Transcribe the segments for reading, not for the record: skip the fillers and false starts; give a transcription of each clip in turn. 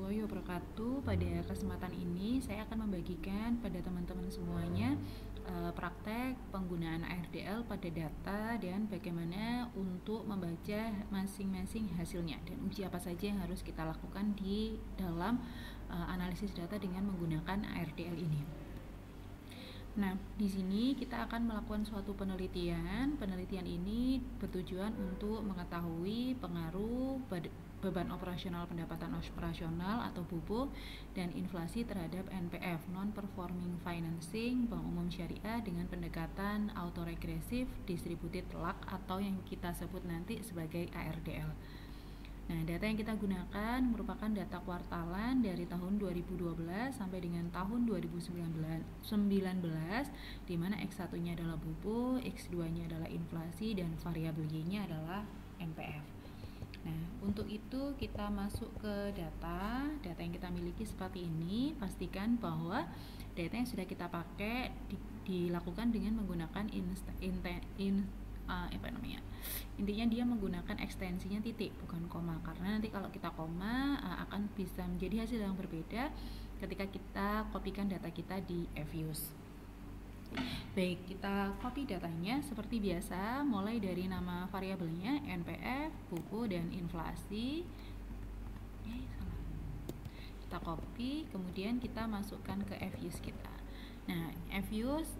warahmatullahi wabarakatuh. Pada kesempatan ini saya akan membagikan pada teman-teman semuanya praktek penggunaan ARDL pada data dan bagaimana untuk membaca masing-masing hasilnya dan uji apa saja yang harus kita lakukan di dalam analisis data dengan menggunakan ARDL ini. Nah, di sini kita akan melakukan suatu penelitian. Penelitian ini bertujuan untuk mengetahui pengaruh beban operasional pendapatan operasional atau BOPO dan inflasi terhadap NPF non-performing financing Bank Umum Syariah dengan pendekatan autoregresif distributed lag atau yang kita sebut nanti sebagai ARDL. Nah, data yang kita gunakan merupakan data kuartalan dari tahun 2012 sampai dengan tahun 2019, di mana X1-nya adalah BOPO, X2-nya adalah inflasi, dan variabel Y-nya adalah NPF. Nah, untuk itu kita masuk ke data yang kita miliki seperti ini. Pastikan bahwa data yang sudah kita pakai dilakukan dengan menggunakan intinya dia menggunakan ekstensinya titik bukan koma, karena nanti kalau kita koma akan bisa menjadi hasil yang berbeda ketika kita kopikan data kita di FUSE. Baik, kita copy datanya seperti biasa, mulai dari nama variabelnya NPF, BOPO, dan inflasi. Kita copy, kemudian kita masukkan ke FUSE kita. Nah, FUSE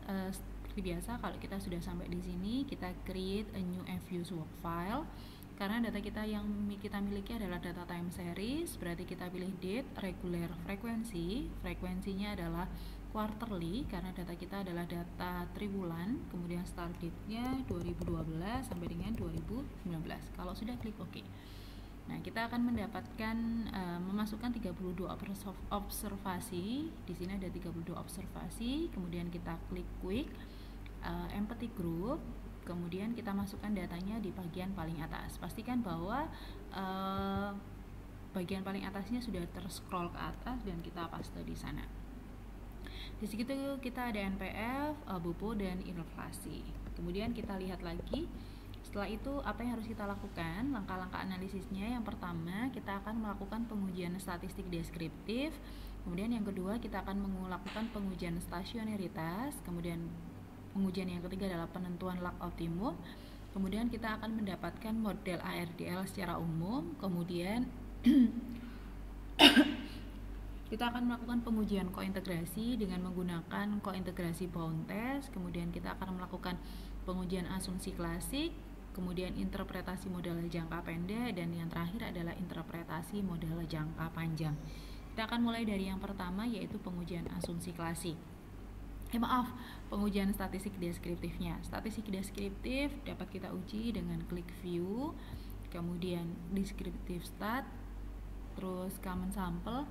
seperti biasa, kalau kita sudah sampai di sini, kita create a new FUSE work file. Karena data kita yang kita miliki adalah data time series, berarti kita pilih date, regular frequency. Frekuensinya adalah quarterly karena data kita adalah data triwulan. Kemudian start date-nya 2012 sampai dengan 2019. Kalau sudah, klik OK. Nah, kita akan mendapatkan memasukkan 32 observasi. Di sini ada 32 observasi. Kemudian kita klik quick empathy group. Kemudian kita masukkan datanya di bagian paling atas. Pastikan bahwa bagian paling atasnya sudah terscroll ke atas dan kita paste di sana. Di situ kita ada NPF, BOPO, dan inflasi. Kemudian kita lihat lagi. Setelah itu apa yang harus kita lakukan? Langkah-langkah analisisnya, yang pertama kita akan melakukan pengujian statistik deskriptif. Kemudian yang kedua kita akan melakukan pengujian stasionaritas. Kemudian pengujian yang ketiga adalah penentuan lag optimum. Kemudian kita akan mendapatkan model ARDL secara umum. Kemudian kita akan melakukan pengujian kointegrasi dengan menggunakan kointegrasi bound test. Kemudian kita akan melakukan pengujian asumsi klasik, kemudian interpretasi model jangka pendek, dan yang terakhir adalah interpretasi model jangka panjang. Kita akan mulai dari yang pertama, yaitu pengujian asumsi klasik. Pengujian statistik deskriptifnya. Statistik deskriptif dapat kita uji dengan klik view, kemudian descriptive stat, terus common sample.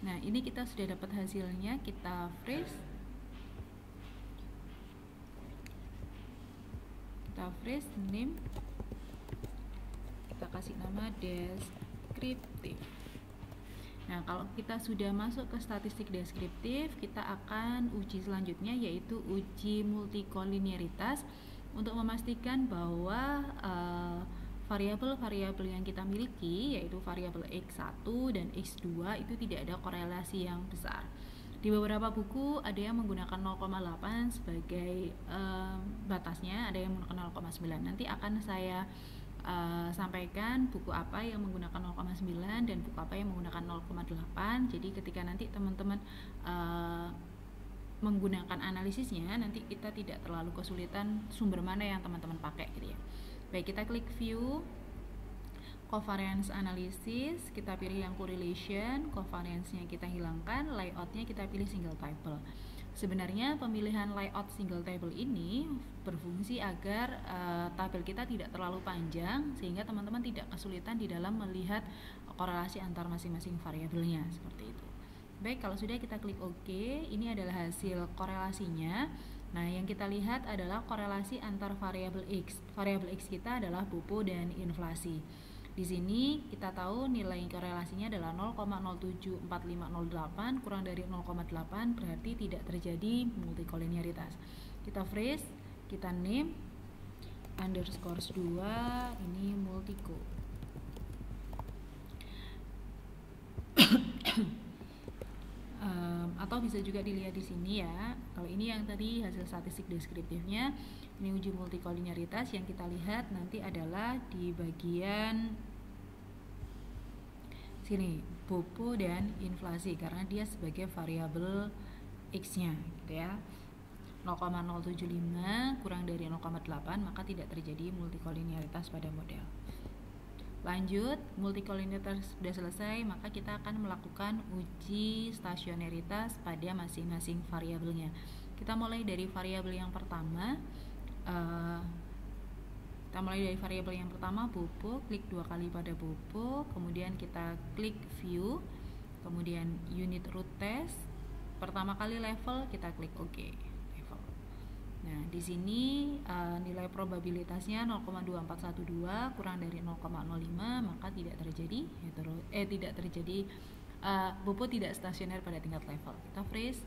Nah, ini kita sudah dapat hasilnya, kita freeze. Kita freeze name. Kita kasih nama deskriptif. Nah, kalau kita sudah masuk ke statistik deskriptif, kita akan uji selanjutnya, yaitu uji multikolinearitas untuk memastikan bahwa variabel-variabel yang kita miliki, yaitu variabel X1 dan X2, itu tidak ada korelasi yang besar. Di beberapa buku ada yang menggunakan 0,8 sebagai batasnya, ada yang menggunakan 0,9. Nanti akan saya sampaikan buku apa yang menggunakan 0,9 dan buku apa yang menggunakan 0,8. Jadi ketika nanti teman-teman menggunakan analisisnya, nanti kita tidak terlalu kesulitan sumber mana yang teman-teman pakai gitu ya. Baik, kita klik view covariance analysis, kita pilih yang correlation, covariance-nya kita hilangkan, layout-nya kita pilih single table. Sebenarnya pemilihan layout single table ini berfungsi agar tabel kita tidak terlalu panjang sehingga teman-teman tidak kesulitan di dalam melihat korelasi antar masing-masing variabelnya, seperti itu. Baik, kalau sudah kita klik OK. Ini adalah hasil korelasinya. Nah, yang kita lihat adalah korelasi antar variabel X. Variabel X kita adalah BOPO dan inflasi. Di sini kita tahu nilai korelasinya adalah 0,074508 kurang dari 0,8, berarti tidak terjadi multikolinearitas. Kita freeze, kita name underscore 2, ini multico. bisa juga dilihat di sini ya. Kalau ini yang tadi hasil statistik deskriptifnya, ini uji multikolinearitas. Yang kita lihat nanti adalah di bagian sini, bopo dan inflasi, karena dia sebagai variabel X-nya gitu ya. 0,075 kurang dari 0,8 maka tidak terjadi multikolinearitas pada model. Lanjut, multikolinearitas sudah selesai, maka kita akan melakukan uji stasionaritas pada masing-masing variabelnya. Kita mulai dari variabel yang pertama. Bopo, klik 2 kali pada bopo, kemudian kita klik view, kemudian unit root test. Pertama kali level, kita klik OK. Nah, di sini nilai probabilitasnya 0,2412 kurang dari 0,05 maka tidak terjadi bopo tidak stasioner pada tingkat level. Kita freeze,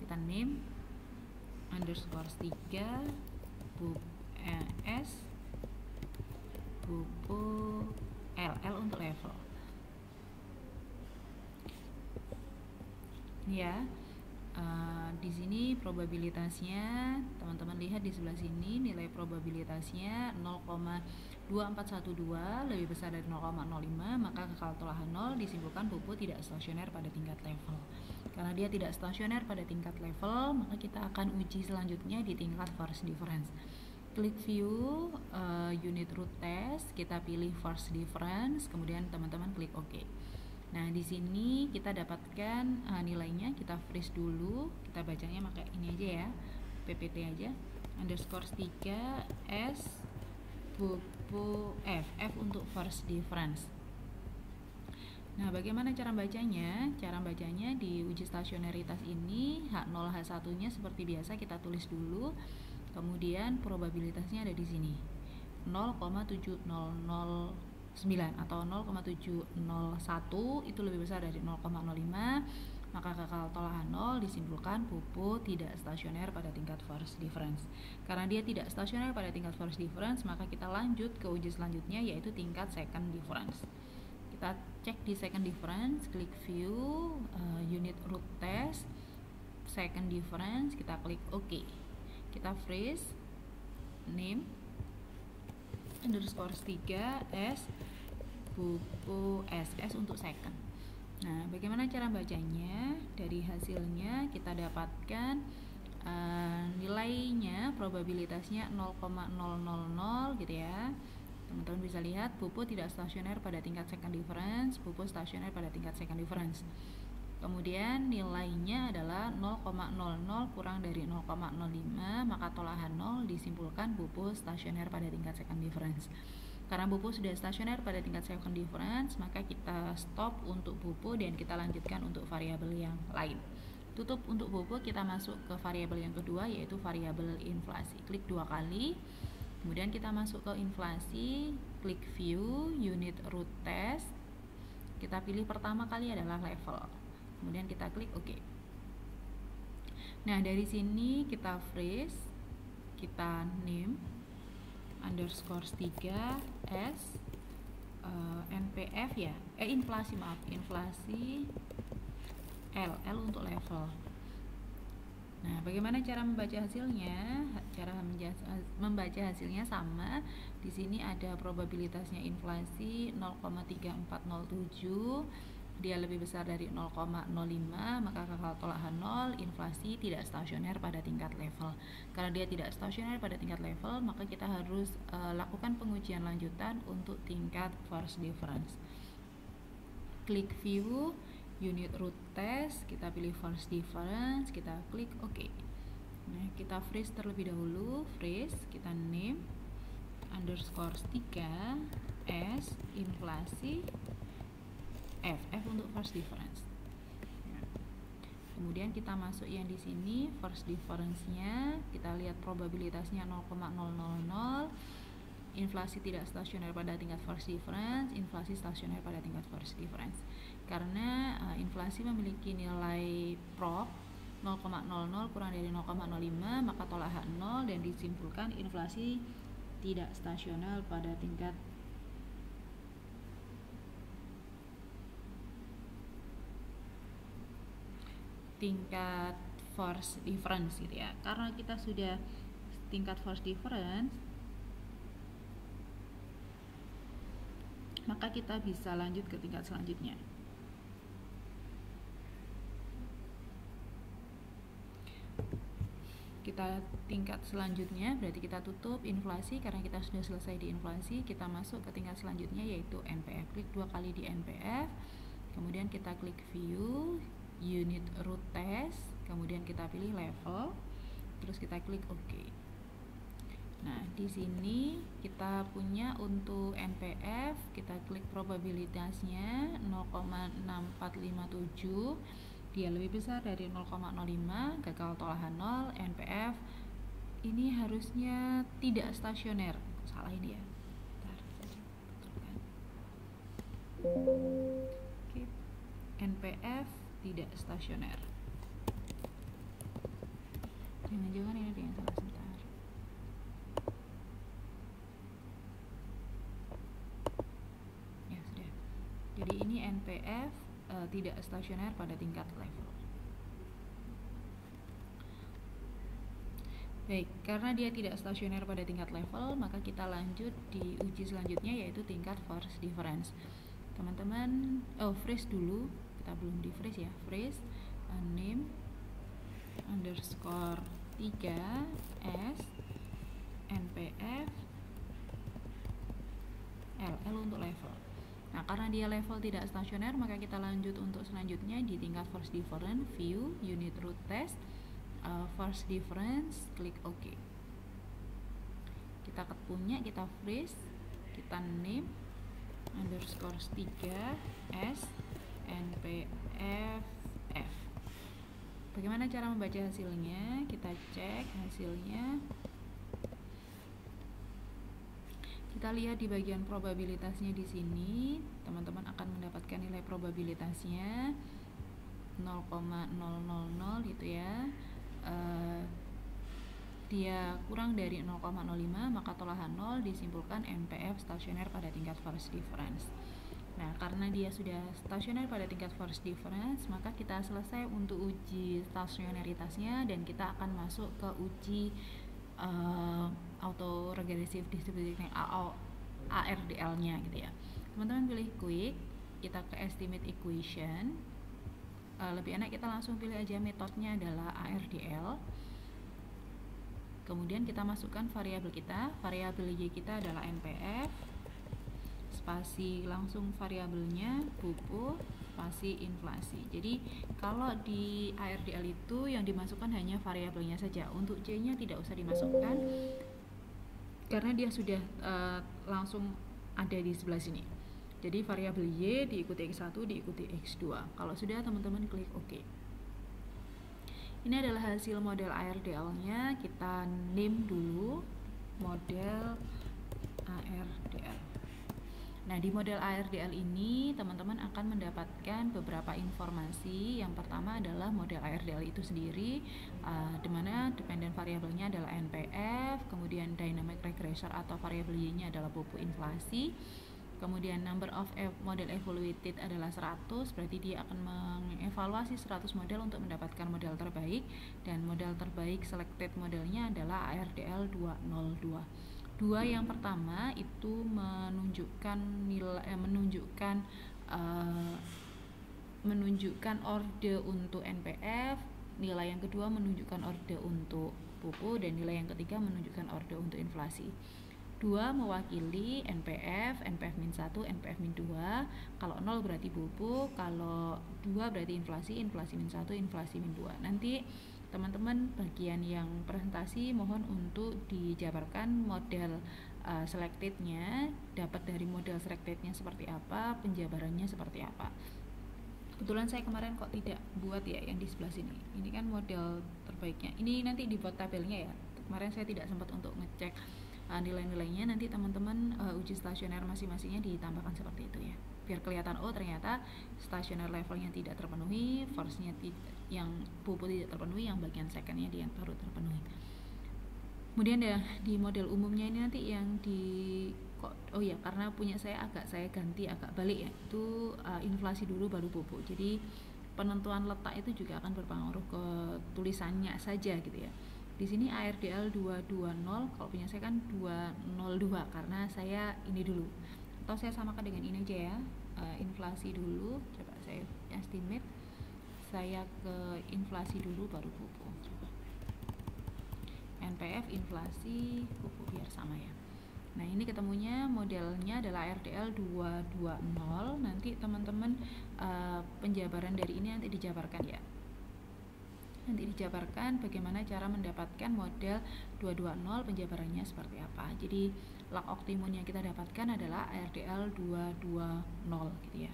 kita name underscore 3 s bopo L untuk level. Ya. Di sini probabilitasnya, teman-teman lihat di sebelah sini, nilai probabilitasnya 0,2412 lebih besar dari 0,05 maka kekal tolahan 0, disimpulkan bopo tidak stasioner pada tingkat level. Karena dia tidak stasioner pada tingkat level, maka kita akan uji selanjutnya di tingkat force difference. Klik view, unit root test, kita pilih force difference, kemudian teman-teman klik OK. Nah, di sini kita dapatkan nilainya, kita freeze dulu, kita bacanya pakai ini aja ya, PPT aja, underscore 3 S bopo F untuk force difference. Nah, bagaimana cara bacanya? Cara bacanya di uji stasionaritas ini, H0, H1 nya seperti biasa kita tulis dulu, kemudian probabilitasnya ada di sini, 0,7009 atau 0,701 itu lebih besar dari 0,05 maka kekal tolahan 0, disimpulkan bopo tidak stasioner pada tingkat force difference. Karena dia tidak stasioner pada tingkat force difference, maka kita lanjut ke uji selanjutnya yaitu tingkat second difference. Kita cek di second difference, klik view, unit root test, second difference, kita klik OK. Kita freeze, name underscore 3 S bopo SS untuk second. Nah, bagaimana cara bacanya? Dari hasilnya kita dapatkan nilainya, probabilitasnya 0,000 gitu ya. Teman-teman bisa lihat bopo tidak stasioner pada tingkat second difference, bopo stasioner pada tingkat second difference. Kemudian nilainya adalah 0,00 kurang dari 0,05 maka tolahan 0, disimpulkan bopo stasioner pada tingkat second difference. Karena bopo sudah stasioner pada tingkat second difference, maka kita stop untuk bopo dan kita lanjutkan untuk variabel yang lain. Tutup untuk bopo, kita masuk ke variabel yang kedua yaitu variabel inflasi. Klik 2 kali, kemudian kita masuk ke inflasi, klik view, unit root test, kita pilih pertama kali adalah level, kemudian kita klik OK. Nah, dari sini kita freeze, kita name underscore 3 S NPF ya, inflasi L untuk level. Nah, bagaimana cara membaca hasilnya? Cara membaca hasilnya sama. Di sini ada probabilitasnya inflasi 0,3407. Dia lebih besar dari 0,05 maka kekal tolahan 0, inflasi tidak stasioner pada tingkat level. Karena dia tidak stasioner pada tingkat level, maka kita harus lakukan pengujian lanjutan untuk tingkat force difference. Klik view, unit root test, kita pilih force difference, kita klik OK. Nah, kita freeze terlebih dahulu, freeze, kita name underscore 3 S inflasi F untuk force difference. Kemudian kita masuk yang di sini force difference-nya, kita lihat probabilitasnya 0,000. Inflasi tidak stasioner pada tingkat force difference, inflasi stasioner pada tingkat force difference. Karena inflasi memiliki nilai prop 0,00 kurang dari 0,05 maka tolahan 0 dan disimpulkan inflasi tidak stasioner pada tingkat tingkat force difference gitu ya. Karena kita sudah tingkat force difference, maka kita bisa lanjut ke tingkat selanjutnya. Kita tingkat selanjutnya berarti kita tutup inflasi. Karena kita sudah selesai di inflasi, kita masuk ke tingkat selanjutnya yaitu NPF. Klik 2 kali di NPF, kemudian kita klik view unit root test, kemudian kita pilih level, terus kita klik OK. Nah, di sini kita punya untuk NPF, kita klik probabilitasnya 0,6457, dia lebih besar dari 0,05, gagal tolahan 0. NPF ini harusnya tidak stasioner, salah ini ya. Oke. NPF tidak stasioner. Jangan-jangan ini ada yang salah sebentar. Ya sudah. Jadi ini NPF tidak stasioner pada tingkat level. Baik, karena dia tidak stasioner pada tingkat level, maka kita lanjut di uji selanjutnya yaitu tingkat force difference. Teman-teman, freeze dulu, kita belum di freeze ya. Freeze name underscore 3 s NPF L untuk level. Nah, karena dia level tidak stasioner, maka kita lanjut untuk selanjutnya di tingkat force difference, view unit root test, force difference, klik OK. Kita punya, kita freeze, kita name underscore 3 s NPF F. Bagaimana cara membaca hasilnya? Kita cek hasilnya. Kita lihat di bagian probabilitasnya di sini, teman-teman akan mendapatkan nilai probabilitasnya 0,000 gitu ya. Dia kurang dari 0,05, maka tolahan 0, disimpulkan NPF stasioner pada tingkat force difference. Nah, karena dia sudah stasioner pada tingkat force difference, maka kita selesai untuk uji stasionaritasnya dan kita akan masuk ke uji autoregressive distributed ARDL nya gitu ya. Teman-teman pilih quick, kita ke estimate equation. Lebih enak kita langsung pilih aja metodenya adalah ARDL. Kemudian kita masukkan variabel kita, variabel Y kita adalah NPF, spasi langsung variabelnya pupuk, spasi inflasi. Jadi kalau di ARDL itu yang dimasukkan hanya variabelnya saja. Untuk C-nya tidak usah dimasukkan karena dia sudah langsung ada di sebelah sini. Jadi variabel Y diikuti X1 diikuti X2. Kalau sudah, teman-teman klik OK. Ini adalah hasil model ARDL-nya. Kita name dulu model ARDL. Nah, di model ARDL ini teman-teman akan mendapatkan beberapa informasi. Yang pertama adalah model ARDL itu sendiri, di mana dependent variabelnya adalah NPF, kemudian dynamic regressor atau variabel Y-nya adalah pupuk inflasi. Kemudian number of model evaluated adalah 100, berarti dia akan mengevaluasi 100 model untuk mendapatkan model terbaik, dan model terbaik selected modelnya adalah ARDL 202. Dua yang pertama itu menunjukkan nilai, menunjukkan orde untuk NPF, nilai yang kedua menunjukkan orde untuk pupuk, dan nilai yang ketiga menunjukkan orde untuk inflasi. 2 mewakili NPF, NPF-1, NPF-2. Kalau 0 berarti pupuk, kalau 2 berarti inflasi, inflasi-1, inflasi-2. Nanti teman-teman bagian yang presentasi mohon untuk dijabarkan model selectednya, dapat dari model selectednya seperti apa, penjabarannya seperti apa. Kebetulan saya kemarin kok tidak buat ya yang di sebelah sini. Ini kan model terbaiknya. Ini nanti dibuat tabelnya ya. Kemarin saya tidak sempat untuk ngecek nilai-nilainya. Nanti teman-teman uji stasioner masing-masingnya ditambahkan seperti itu ya, biar kelihatan oh ternyata stasioner levelnya tidak terpenuhi, force-nya yang pupuk tidak terpenuhi, yang bagian secondnya dia baru terpenuhi. Kemudian ya di model umumnya ini nanti yang di karena punya saya ganti agak balik ya, itu inflasi dulu baru pupuk. Jadi penentuan letak itu juga akan berpengaruh ke tulisannya saja gitu ya. Di sini ARDL 220, kalau punya saya kan 202 karena saya ini dulu. Atau saya samakan dengan ini aja ya. Inflasi dulu, coba saya estimate. Saya ke inflasi dulu baru pupuk. NPF inflasi pupuk biar sama ya. Nah, ini ketemunya modelnya adalah ARDL 220. Nanti teman-teman penjabaran dari ini nanti dijabarkan ya. Nanti dijabarkan bagaimana cara mendapatkan model 220, penjabarannya seperti apa. Jadi log optimum yang kita dapatkan adalah ARDL 220 gitu ya.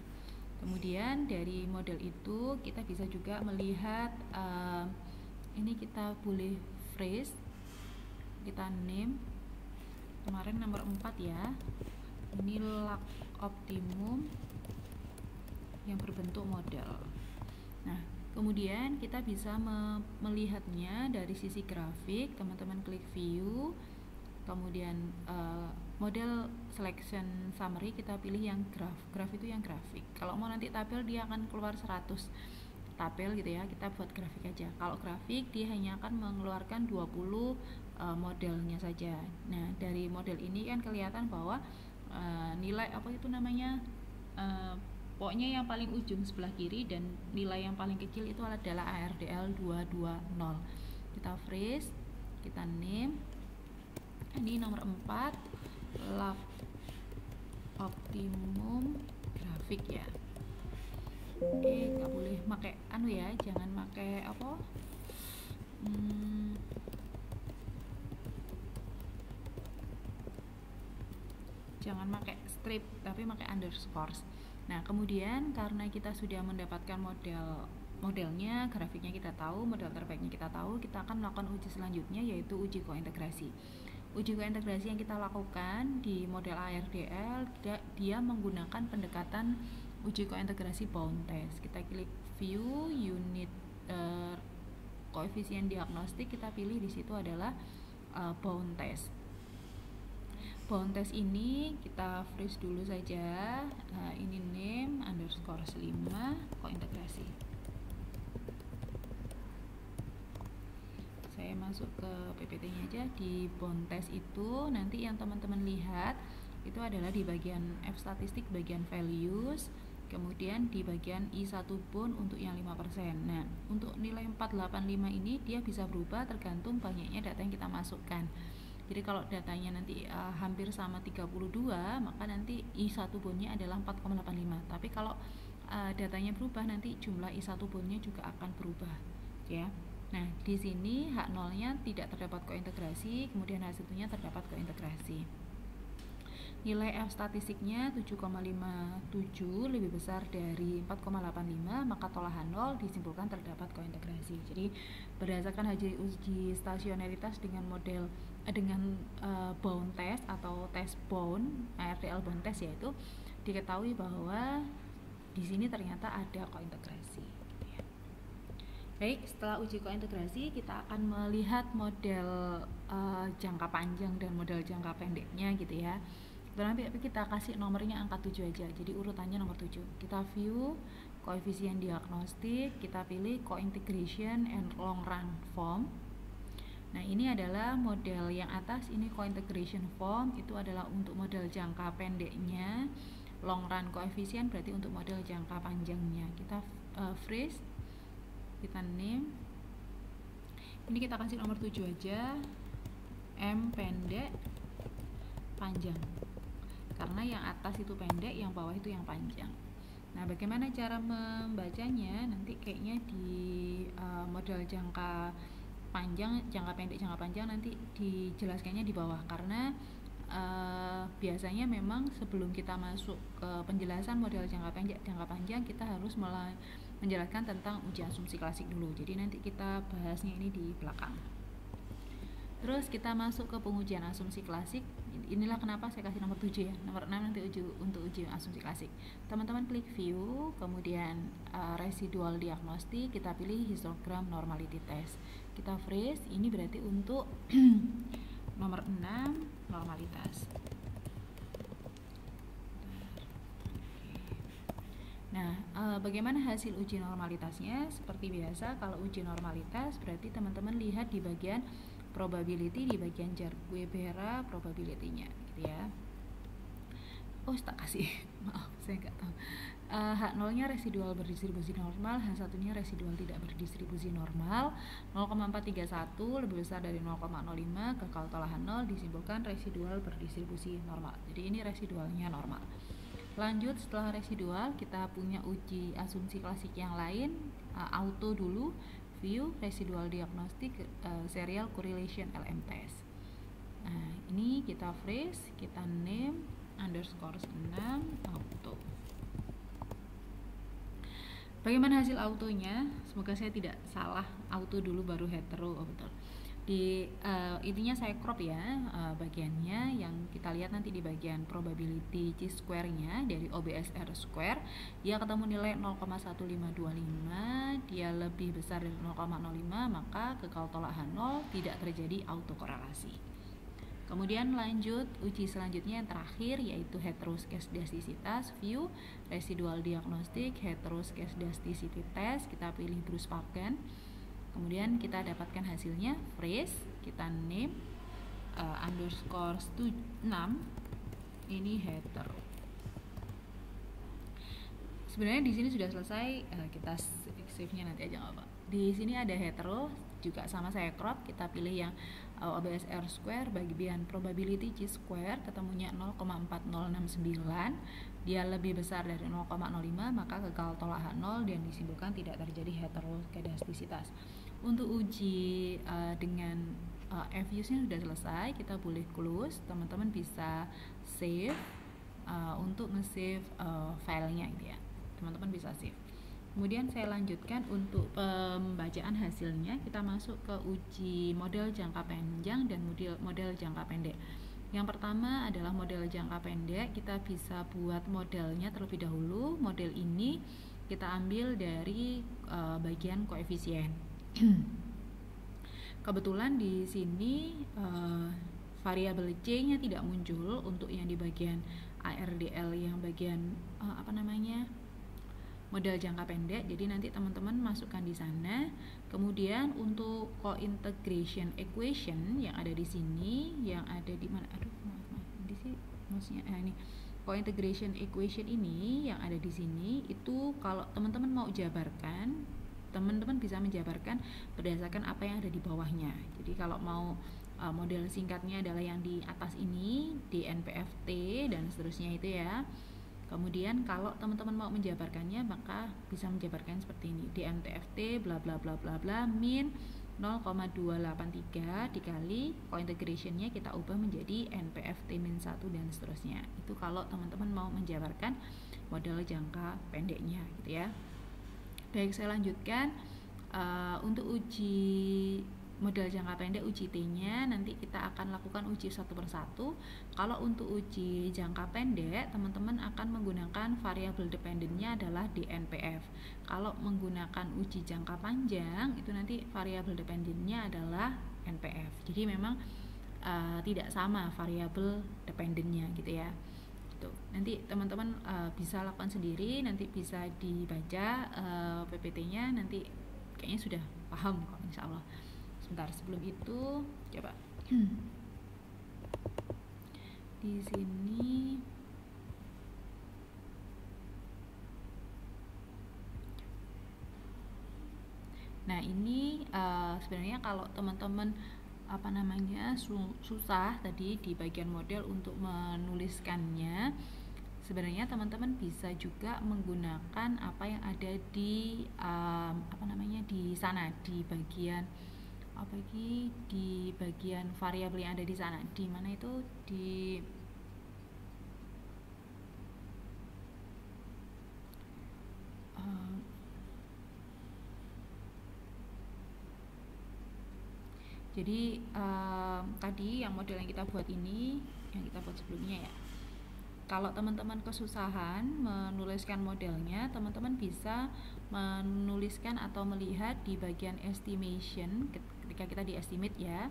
Kemudian dari model itu kita bisa juga melihat ini kita boleh phrase, kita name kemarin nomor 4 ya. Ini log optimum yang berbentuk model. Nah, kemudian kita bisa melihatnya dari sisi grafik. Teman-teman klik view, kemudian model selection summary, kita pilih yang graph itu yang grafik. Kalau mau nanti tabel dia akan keluar 100 tabel gitu ya, kita buat grafik aja. Kalau grafik dia hanya akan mengeluarkan 20 modelnya saja. Nah, dari model ini kan kelihatan bahwa nilai apa itu namanya, pokoknya yang paling ujung sebelah kiri dan nilai yang paling kecil itu adalah ARDL 220. Kita freeze, kita name. Ini nomor 4, log optimum grafik ya. Oke, nggak boleh pakai anu ya, jangan pakai apa? Jangan pakai strip, tapi pakai underscore. Nah, kemudian karena kita sudah mendapatkan modelnya, grafiknya kita tahu, model terbaiknya kita tahu, kita akan melakukan uji selanjutnya yaitu uji kointegrasi. Uji kointegrasi yang kita lakukan di model ARDL, dia menggunakan pendekatan uji kointegrasi bound test. Kita klik view unit koefisien diagnostik, kita pilih di situ adalah bound test. Bound test ini kita freeze dulu saja. Ini name underscore 5 kointegrasi. Saya masuk ke PPT-nya aja. Di bound test itu nanti yang teman-teman lihat itu adalah di bagian F statistik, bagian values, kemudian di bagian I1 bound untuk yang 5%. Nah, untuk nilai 485 ini dia bisa berubah tergantung banyaknya data yang kita masukkan. Jadi kalau datanya nanti hampir sama 32, maka nanti I1 boundnya adalah 4,85. Tapi kalau datanya berubah, nanti jumlah I1 boundnya juga akan berubah ya. Nah, di sini H0-nya tidak terdapat kointegrasi, kemudian H1-nya terdapat kointegrasi. Nilai F statistiknya 7,57 lebih besar dari 4,85, maka tolak H0 disimpulkan terdapat kointegrasi. Jadi berdasarkan hasil uji stasionaritas dengan model bound test atau test bound, ARDL bound test, yaitu diketahui bahwa di sini ternyata ada kointegrasi. Baik, setelah uji kointegrasi kita akan melihat model jangka panjang dan model jangka pendeknya gitu ya. Tapi kita kasih nomornya angka 7 aja, jadi urutannya nomor 7. Kita view koefisien diagnostik, kita pilih cointegration and long run form. Nah, ini adalah model yang atas, ini cointegration form, itu adalah untuk model jangka pendeknya. Long run koefisien berarti untuk model jangka panjangnya. Kita freeze, kita name. Ini kita kasih nomor 7 aja. M pendek, panjang. Karena yang atas itu pendek, yang bawah itu yang panjang. Nah, bagaimana cara membacanya? Nanti kayaknya di model jangka panjang, jangka pendek, jangka panjang nanti dijelaskannya di bawah, karena biasanya memang sebelum kita masuk ke penjelasan model jangka pendek, jangka panjang, kita harus menjelaskan tentang uji asumsi klasik dulu. Jadi nanti kita bahasnya ini di belakang. Terus kita masuk ke pengujian asumsi klasik. Inilah kenapa saya kasih nomor 7 ya. Nomor 6 nanti untuk uji asumsi klasik. Teman-teman klik view, kemudian residual diagnostik, kita pilih histogram normality test. Kita freeze, ini berarti untuk nomor 6 normalitas. Nah, bagaimana hasil uji normalitasnya? Seperti biasa, kalau uji normalitas berarti teman-teman lihat di bagian probability, di bagian Jarque-Bera probability-nya, gitu ya. Oh, tak kasih. Maaf, saya nggak tahu. H0-nya residual berdistribusi normal, H1-nya residual tidak berdistribusi normal. 0,431 lebih besar dari 0,05, gagal tolak H0 disimpulkan residual berdistribusi normal. Jadi ini residualnya normal. Lanjut, setelah residual kita punya uji asumsi klasik yang lain, auto dulu, view, residual diagnostik, serial correlation LM test. Nah, ini kita freeze, kita name underscore 6 auto. Bagaimana hasil autonya? Semoga saya tidak salah, auto dulu baru hetero. Oh, betul. Di intinya saya crop ya bagiannya, yang kita lihat nanti di bagian probability chi-square-nya dari OBSR square, dia ketemu nilai 0,1525, dia lebih besar dari 0,05, maka gagal tolak H0, tidak terjadi autokorelasi. Kemudian lanjut uji selanjutnya yang terakhir, yaitu heteroskedastisitas, view, residual diagnostik, heteroskedasticity test, kita pilih Bruce Parkin. Kemudian kita dapatkan hasilnya, phrase, kita name underscore 6, ini hetero. Sebenarnya di sini sudah selesai, kita save-nya nanti aja nggak apa. Di sini ada hetero, juga sama saya crop, kita pilih yang OBSR square, bagian probability chi-square ketemunya 0,4069, dia lebih besar dari 0,05, maka gagal tolak H0 dan disimpulkan tidak terjadi heteroskedastisitas. Untuk uji dengan FUS-nya sudah selesai, kita boleh close, teman-teman bisa save untuk nge-save filenya gitu ya, teman-teman bisa save. Kemudian saya lanjutkan untuk pembacaan hasilnya, kita masuk ke uji model jangka panjang dan model jangka pendek. Yang pertama adalah model jangka pendek, kita bisa buat modelnya terlebih dahulu. Model ini kita ambil dari bagian koefisien. Kebetulan di sini variabel C-nya tidak muncul untuk yang di bagian ARDL yang bagian model jangka pendek, jadi nanti teman-teman masukkan di sana. Kemudian untuk co-integration equation yang ada di sini, yang ada di mana? Di sini maksudnya ini co-integration equation ini yang ada di sini, itu kalau teman-teman mau jabarkan, teman-teman bisa menjabarkan berdasarkan apa yang ada di bawahnya. Jadi kalau mau model singkatnya adalah yang di atas ini, DNPFT dan seterusnya itu ya. Kemudian kalau teman-teman mau menjabarkannya, maka bisa menjabarkan seperti ini, DNTFT bla bla bla bla bla min 0,283 dikali co-integrationnya kita ubah menjadi NPFT min 1 dan seterusnya. Itu kalau teman-teman mau menjabarkan model jangka pendeknya gitu ya. Baik, saya lanjutkan untuk uji model jangka pendek, uji T-nya nanti kita akan lakukan uji satu persatu. Kalau untuk uji jangka pendek, teman-teman akan menggunakan variabel dependennya adalah DNPF. Kalau menggunakan uji jangka panjang, itu nanti variabel dependennya adalah NPF. Jadi memang tidak sama variabel dependennya gitu ya. Gitu. Nanti teman-teman bisa lakukan sendiri, nanti bisa dibaca PPT-nya, nanti kayaknya sudah paham kok insya Allah. Sebentar, sebelum itu coba di sini nah ini sebenarnya kalau teman-teman susah tadi di bagian model untuk menuliskannya, sebenarnya teman-teman bisa juga menggunakan apa yang ada di di sana, di bagian di bagian variabel yang ada di sana, di mana itu di jadi tadi yang model yang kita buat ini, yang kita buat sebelumnya ya. Kalau teman-teman kesusahan menuliskan modelnya, teman-teman bisa menuliskan atau melihat di bagian estimation ketika kita di estimate ya.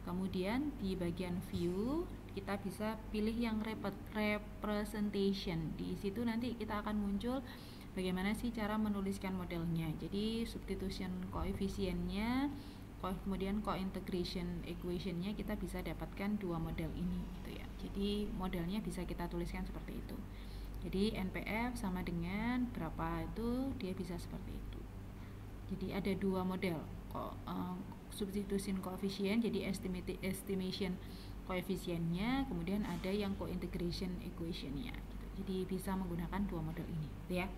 Kemudian di bagian view kita bisa pilih yang representation. Di situ nanti kita akan muncul bagaimana sih cara menuliskan modelnya. Jadi substitution koefisiennya, kemudian co-integration equationnya kita bisa dapatkan dua model ini gitu ya. Jadi modelnya bisa kita tuliskan seperti itu. Jadi NPF sama dengan berapa itu dia bisa seperti itu. Jadi ada dua model substitution coefficient, jadi estimation koefisiennya, kemudian ada yang co-integration equationnya gitu. Jadi bisa menggunakan dua model ini gitu ya.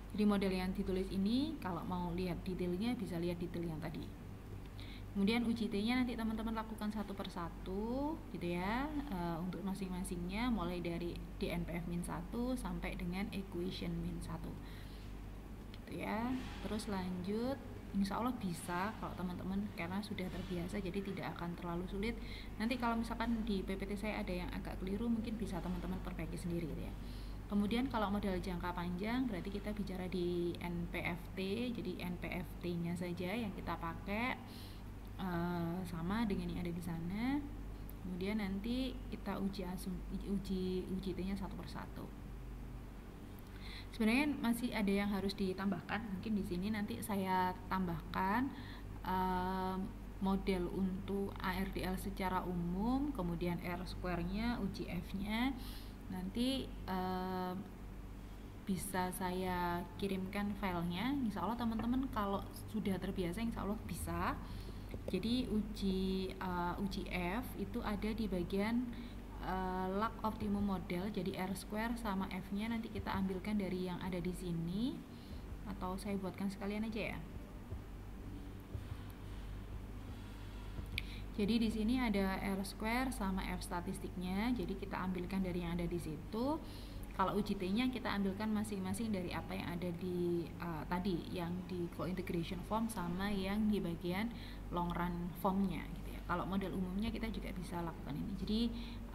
Jadi model yang ditulis ini kalau mau lihat detailnya bisa lihat detail yang tadi. Kemudian uji T-nya nanti teman-teman lakukan satu persatu gitu ya, untuk masing-masingnya mulai dari DNPF-1 sampai dengan equation -1 gitu ya. Terus lanjut, insya Allah bisa kalau teman-teman karena sudah terbiasa, jadi tidak akan terlalu sulit. Nanti kalau misalkan di PPT saya ada yang agak keliru, mungkin bisa teman-teman perbaiki sendiri gitu ya. Kemudian kalau model jangka panjang berarti kita bicara di NPFT, jadi NPFT-nya saja yang kita pakai sama dengan yang ada di sana. Kemudian nanti kita uji T-nya satu persatu. Sebenarnya masih ada yang harus ditambahkan. Mungkin di sini nanti saya tambahkan model untuk ARDL secara umum, kemudian R-square-nya, uji F-nya. Nanti bisa saya kirimkan filenya. Insya Allah teman-teman kalau sudah terbiasa insya Allah bisa. Jadi uji F itu ada di bagian log optimum model. Jadi R-square sama F-nya nanti kita ambilkan dari yang ada di sini, atau saya buatkan sekalian aja ya. Jadi di sini ada R-square sama F statistiknya. Jadi kita ambilkan dari yang ada di situ. Kalau uji T-nya kita ambilkan masing-masing dari apa yang ada di tadi, yang di co-integration form sama yang di bagian long run formnya gitu ya. Kalau model umumnya kita juga bisa lakukan ini. Jadi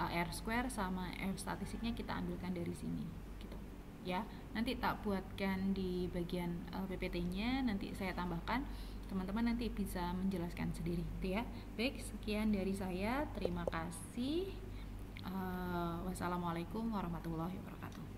R-square sama F statistiknya kita ambilkan dari sini gitu ya. Nanti tak buatkan di bagian PPT-nya, nanti saya tambahkan. Teman-teman nanti bisa menjelaskan sendiri gitu ya. Baik, sekian dari saya. Terima kasih. Wassalamualaikum warahmatullahi wabarakatuh.